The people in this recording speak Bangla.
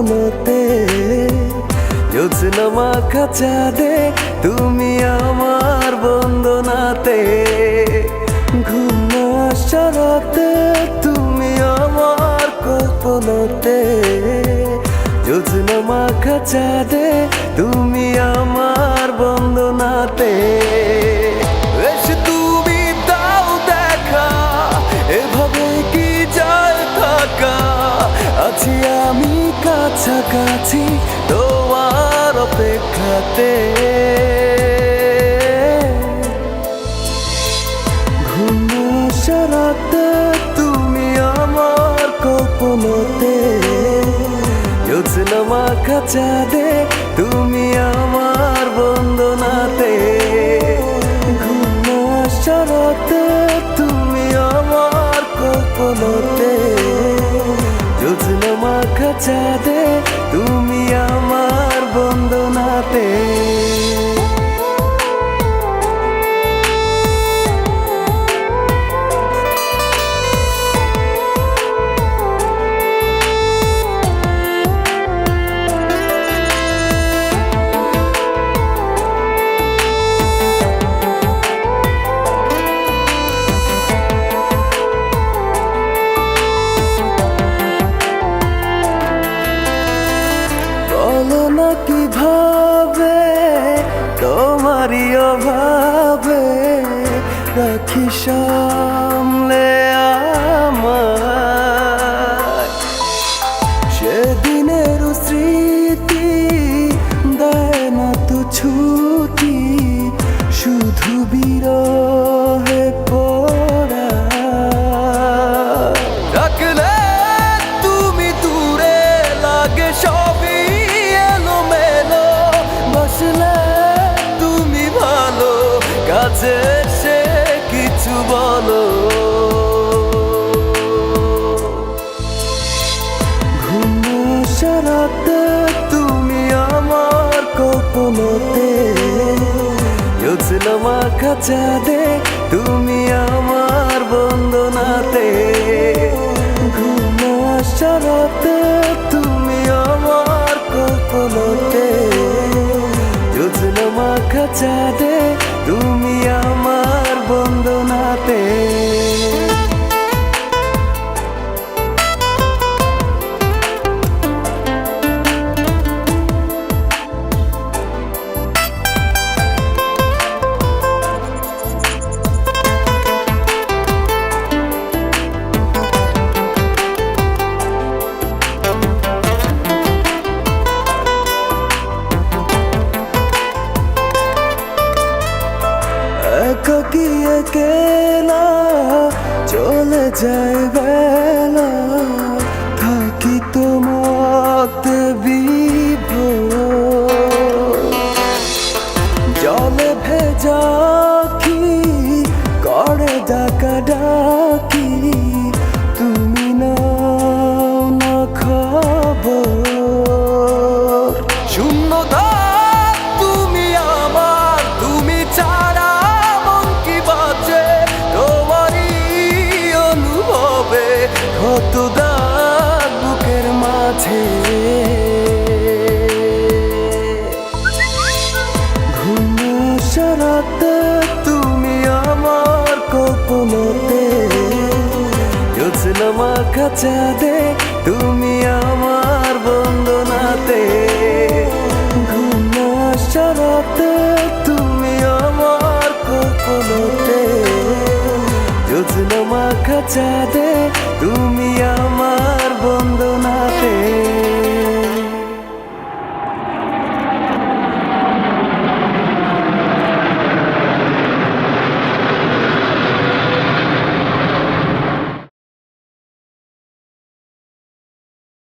কল্পনাতে জ্যোৎস্না মাখা চাঁদে তুমি আমার বন্দনাতে ঘুম না আসা রাতে তুমি আমার কল্পনাতে জ্যোৎস্না মাখা চাঁদে তুমি আমার বন্দনাতে এসে তুমি দাও দেখা এভাবে কি যায় থাকা আছি আমি কাছাকাছি তোমার অপেক্ষাতে ঘুম না আসা রাতে তুমি আমার কল্পনাতে জ্যোৎস্না মাখা চাঁদে তুমি আমার বন্দনাতে ঘুম না আসা রাতে তুমি আমার কল্পনাতে জ্যোৎস্না মাখা চাঁদে তুমি আমার বন্দনাতে কিভাবে তোমারই অভাবে রাখি সামলে আমার সেদিনের স্মৃতি দেয় না তো ছুটি শুধু বিরহে পড়া রাখলে তুমি দূরে লাগে সবই তুমি ভালো কাছে সে কিছু বলো ঘুম না আসা রাতে তুমি আমার কল্পনাতে জ্যোৎস্না মাখা চাঁদে তুমি আমার বন্দনাতে ঘুম না আসা রাতে তুমি আমার কল্পনাতে জ্যোৎস্না মাখা চাঁদে তুমি আমার বন্দনাতে একাকী একেলা চলে যায় বেলা থাকি তোমাতে বিভোর জলে ভেজা কি করে ডাকা ডাকি তুমি নাও না খবর শূন্যতা তুমি আমার তুমি ছাড়া কত দাগ বুকের মাঝে ঘুম না আসা রাতে তুমি আমার কল্পনাতে জ্যোৎস্না মাখা চাঁদে তুমি আমার বন্দনাতে ঘুম না আসা রাতে তুমি আমার কল্পনাতে জ্যোৎস্না মাখা চাঁদে তুমি আমার